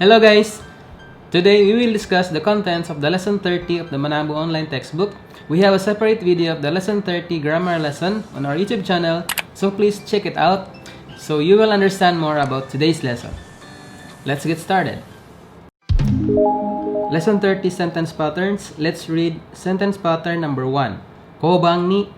Hello guys! Today we will discuss the contents of the lesson 30 of the MANABU online textbook. We have a separate video of the lesson 30 grammar lesson on our YouTube channel, so please check it out so you will understand more about today's lesson. Let's get started. Lesson 30 sentence patterns. Let's read sentence pattern number 1. Koban ni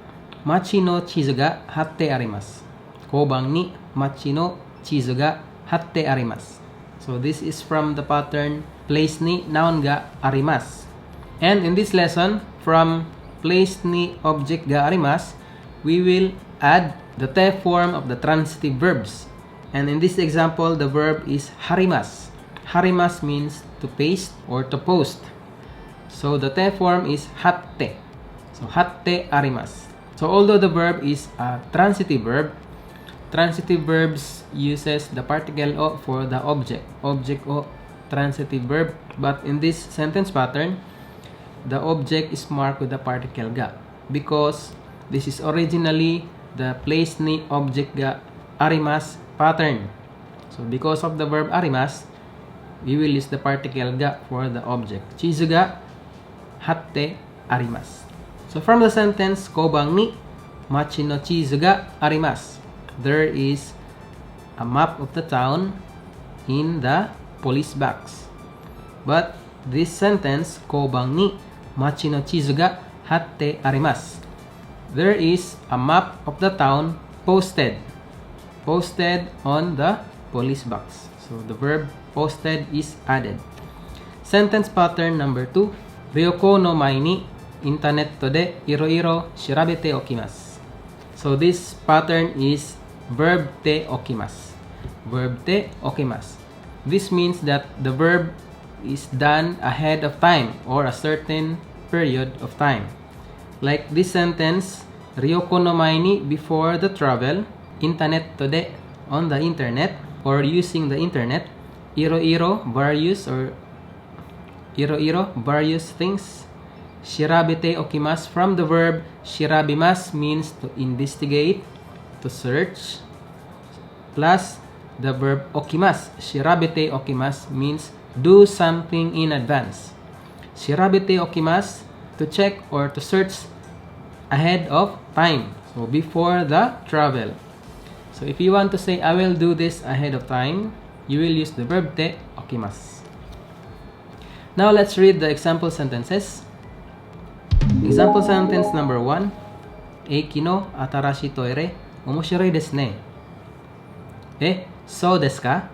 machi no chizu ga hatte arimasu. Koban ni machi no chizu ga hatte arimasu. So this is from the pattern place ni noun ga arimasu. And in this lesson, from place ni object ga arimasu, we will add the te form of the transitive verbs. And in this example, the verb is harimasu. Harimasu means to paste or to post. So the te form is hatte. So hatte arimasu. So although the verb is a transitive verbs uses the particle o for the object. Object o transitive verb. But in this sentence pattern, the object is marked with the particle ga because this is originally the place ni object ga arimasu pattern. So because of the verb arimasu, we will use the particle ga for the object. Chizu ga hatte arimasu. So from the sentence, Koban ni machi no chizu ga arimasu. There is a map of the town in the police box. But this sentence, Koban ni machi no chizu ga hatte arimasu. There is a map of the town posted on the police box. So the verb posted is added. Sentence pattern number 2. Ryoko no mai ni internet de iro-iro shirabete okimasu. So this pattern is verb te okimasu. Verb te okimasu. This means that the verb is done ahead of time or a certain period of time. Like this sentence, Ryoko no mai ni before the travel, internet de on the internet or using the internet, iro-iro various things. Shirabete okimasu from the verb shirabimasu means to investigate, to search, plus the verb okimasu. Shirabete okimasu means do something in advance. Shirabete okimasu, to check or to search ahead of time, so before the travel. So if you want to say I will do this ahead of time, you will use the verb te okimasu. Now let's read the example sentences. Example sentence number 1. Eiki no atarashi toire omoshiroi desu ne. So desu ka?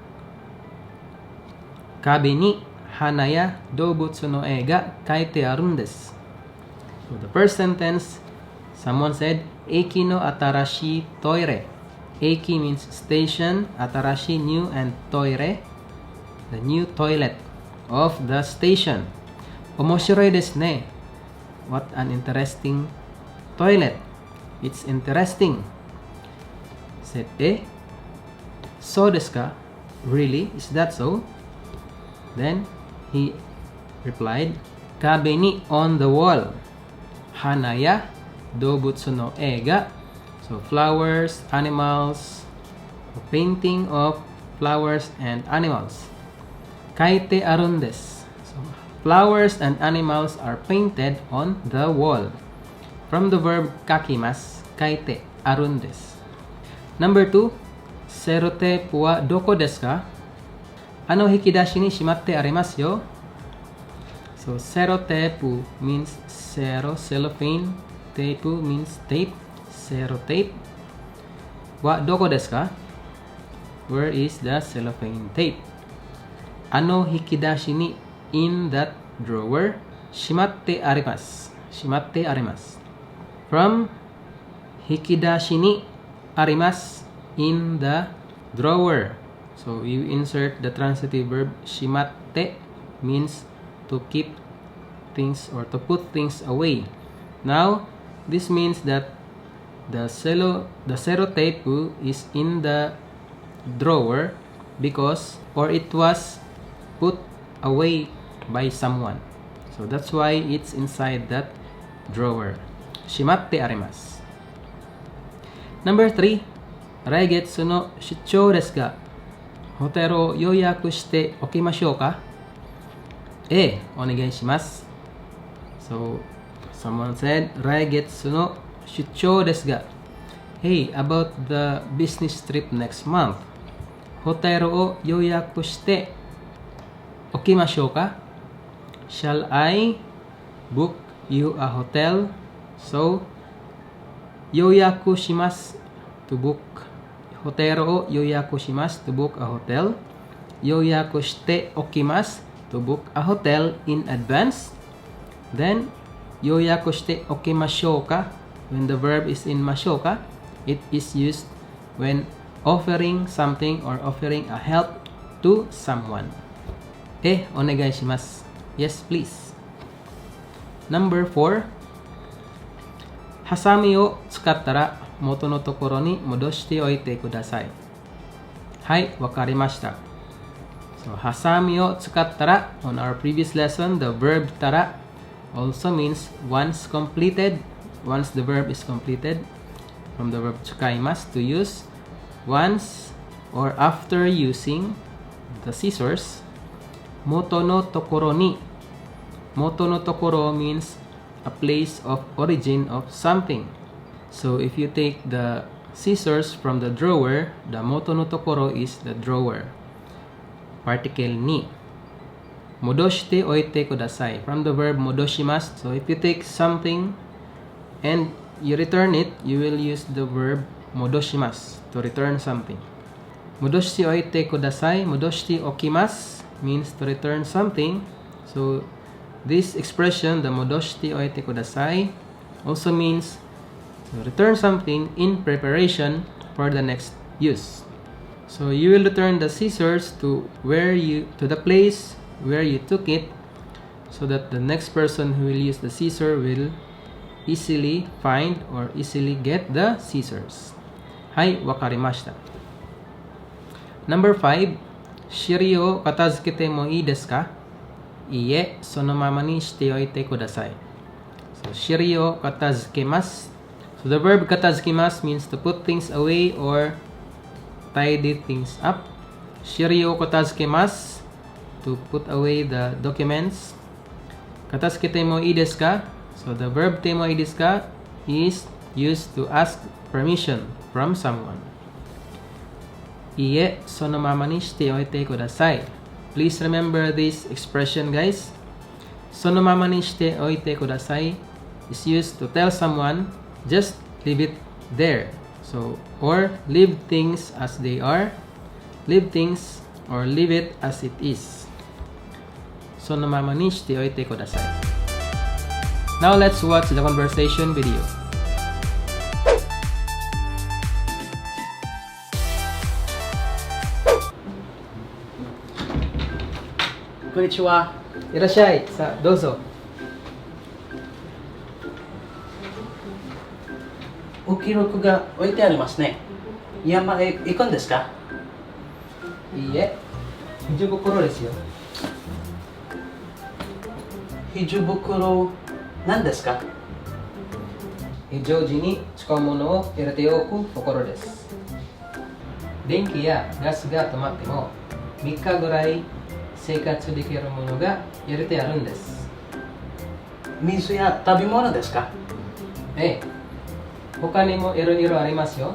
Kabe ni hana ya doubutsu no e ga kaite arun desu. So the first sentence, someone said Eiki no atarashi toire. Eiki means station, atarashi new, and toire the new toilet of the station. Omoshiroi desu ne. What an interesting toilet. It's interesting. Said, so desu ka? Really? Is that so? Then he replied, Kabe ni on the wall. Hana ya doubutsu no e ga. So flowers, animals, a painting of flowers and animals. Kaite arun desu. Flowers and animals are painted on the wall. From the verb kakimasu, kaite arun desu. Number 2, serotepu wa doko desu ka? Ano hikidashi ni shimatte arimasu yo? So serotepu means sero, cellophane. Tepu means tape. Serotape. Wa doko desu ka? Where is the cellophane tape? Ano hikidashi ni in that drawer? Shimatte arimasu. Shimatte arimasu. From hikidashi ni arimasu, in the drawer. So you insert the transitive verb shimatte, means to keep things or to put things away. Now this means that the serotape is in the drawer because it was put away by someone. So that's why it's inside that drawer. Shimatte arimasu. Number 3. Raigetsu no shuchou desu ga? ホテルを予約しておきましょうか？A、お願いします。So, someone said, 来月の出張ですが、Hey, about the business trip next month. ホテルを予約しておきましょうか？ Shall I book you a hotel? So, 予約します to book ホテルを予約します to book a hotel 予約しておきます to book a hotel in advance then 予約しておきましょうか when the verb is in ましょうか it is used when offering something or offering a help to someone お願いします yes please number 4ハサミを使ったら元のところに戻しておいてください。はい、わかりました。So, ハサミを使ったら on our previous lesson, the verb たら also means once completed, once the verb is completed, from the verb 使います to use once or after using the scissors 元のところに元のところ means a place of origin of something. So if you take the scissors from the drawer, the moto no tokoro is the drawer. Particle ni. Modoshite oite kudasai. From the verb modoshimasu. So if you take something and you return it, you will use the verb modoshimasu to return something. Modoshite oite kudasai. Modoshite okimasu means to return something. So this expression, the modoshite oite kudasai, also means to return something in preparation for the next use. So you will return the scissors to the place where you took it, so that the next person who will use the scissor will easily find or easily get the scissors. はい、わかりました。Number 5、尻を片付けてもいいですか？いいえ、そのままにしておいてください。So, 尻を片付けます。So, the verb 片付けます means to put things away or tidy things up. 尻を片付けます to put away the documents. 片付けてもいいですか？ So, the verb てもいいですか is used to ask permission from someone. いいえ、そのままにしておいてください。Please remember this expression, guys. そのままにしておいてください is used to tell someone, just leave it there. So, or leave things as they are, leave things or leave it as it is. そのままにしておいてください。Now let's watch the conversation video. こんにちは。いらっしゃい。さあ、どうぞ。お記録が置いてありますね。山へ行くんですか？いいえ、非常袋ですよ。非常袋何ですか？非常時に使うものを入れておくところです。電気やガスが止まっても3日ぐらい生活できるものが入れてあるんです。水や食べ物ですか？ええ、他にもいろいろありますよ。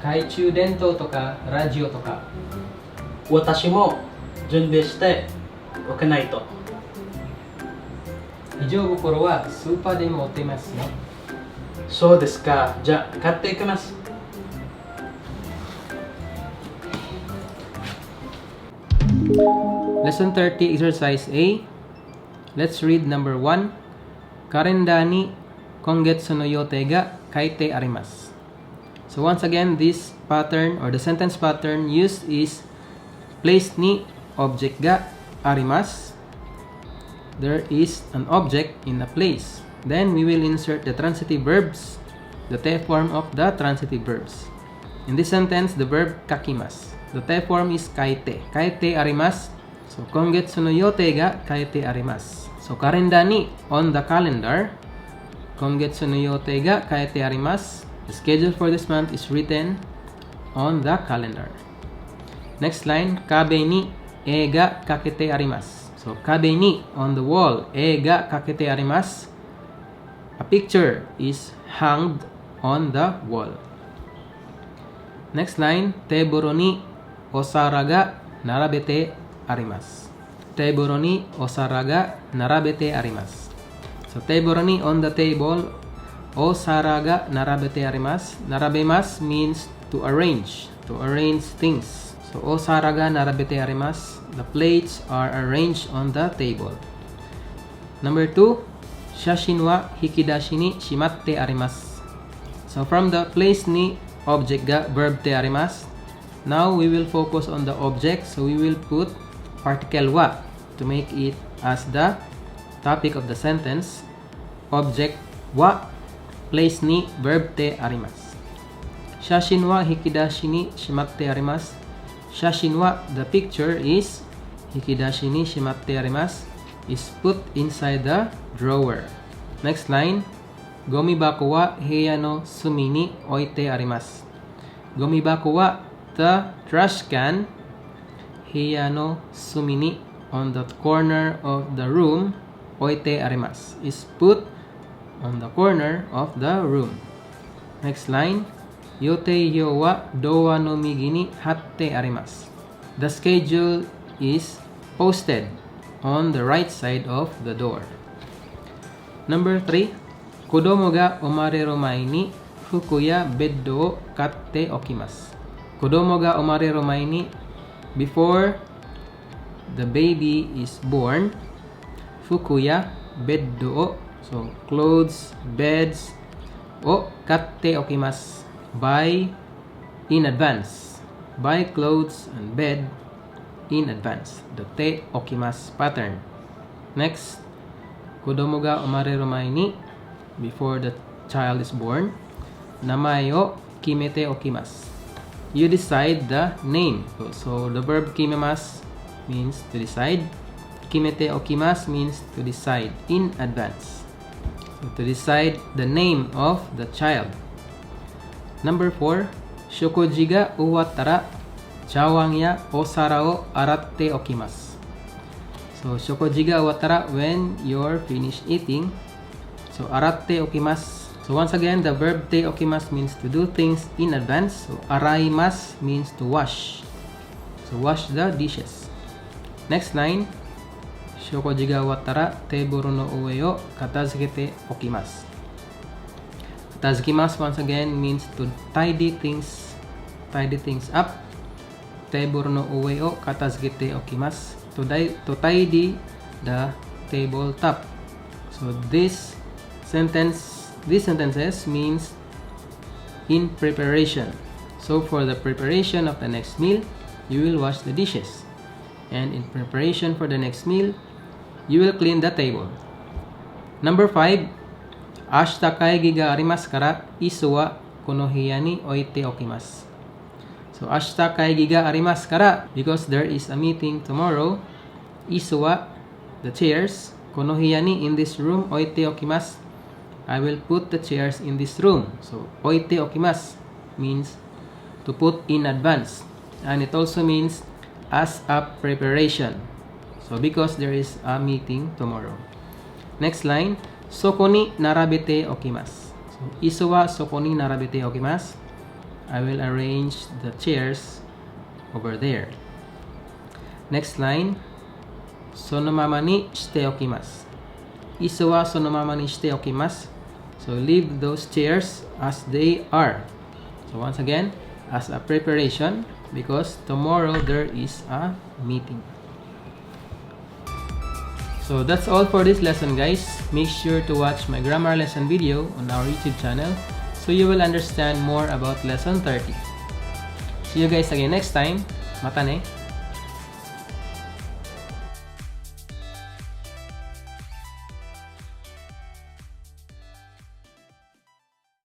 懐中電灯とかラジオとか。私も準備しておかないと。非常袋はスーパーでも売っていますよ。そうですか。じゃあ買っていきます。Lesson 30 Exercise A. Let's read number 1. カレンダーに今月の予定が書いてあります。So once again, this pattern or the sentence pattern used is place に object があります。There is an object in a place. Then we will insert the transitive verbs, the te form of the transitive verbs. In this sentence, the verb kakimasu. The te form is kaite. Kaite arimasu. So, 今月の予定が書いてあります。So, カレンダーに on the calendar 今月の予定が書いてあります。The schedule for this month is written on the calendar. Next line, kabe ni e ga kakete arimasu. So kabe ni, on the wall, e ga kakete arimasu. A picture is hanged on the wall. Next line, teburo ni osara ga narabete arimasu. Teburo ni osara ga narabete arimasu. So teburo ni, on the table, osara ga narabete arimasu. Narabemas means to arrange things. So osara ga narabete arimasu. The plates are arranged on the table. Number 2, shashin wa hikidashi ni shimatte arimasu. So from the place ni object ga verb te arimasu. Now we will focus on the object. So we will put particle wa to make it as the topic of the sentence. Object wa, place ni verb te arimasu. Shashin wa hikidashi ni shimatte arimasu. Shashin wa, the picture, is hikidashi ni shimatte arimasu, is put inside the drawer. Next line, gomibako wa heya no sumi ni oite arimasu. Gomibako wa, the trash can, heya no sumi ni, on the corner of the room, oite arimasu, is put on the corner of the room. Next line, yotei wa doa no migi ni hatte arimasu. The schedule is posted on the right side of the door. Number 3, kodomo ga omareru mae ni fuku ya beddo o katte okimasu. Kodomo ga omareru mae ni, before the baby is born, fuku ya beddo o, so clothes, beds, o katte okimasu, buy in advance. Buy clothes and bed in advance. The te okimasu pattern. Next, kodomo ga omareru mae ni, before the child is born, namae o kimete okimasu. You decide the name. So the verb kimemasu means to decide. Kimete okimasu means to decide in advance. So to decide the name of the child. Number 4, shokoji ga uwattara chawan ya osara o aratte okimasu. So shokoji ga uwattara, when you're finished eating. So aratte okimasu. So once again, the verb te okimasu means to do things in advance. So araimasu means to wash. So wash the dishes. Next line, shokoji ga uwattara teburo no ue o katazukete okimasu. Katazukimasu once again means to tidy things up. Teburo no ue o katazukete okimasu, to tidy the tabletop. So these sentences means in preparation. So for the preparation of the next meal, you will wash the dishes, and in preparation for the next meal, you will clean the table. Number 5, ashita kaigi ga arimasu kara isu wa kono hiya ni oite okimasu. So ashita kaigi ga arimasu kara, because there is a meeting tomorrow. Isu wa, the chairs. Kono hiya ni, in this room. Oite okimasu, I will put the chairs in this room. So oite okimasu means to put in advance, and it also means as a preparation. So because there is a meeting tomorrow. Next line, soko ni narabete okimasu. So isu wa soko ni narabete okimasu, I will arrange the chairs over there. Next line, sono mama ni shite okimasu. Isu wa sono mama ni shite okimasu. So leave those chairs as they are. So once again, as a preparation, because tomorrow there is a meeting. So that's all for this lesson, guys. Make sure to watch my grammar lesson video on our YouTube channel so you will understand more about lesson 30. See you guys again next time. Mata ne!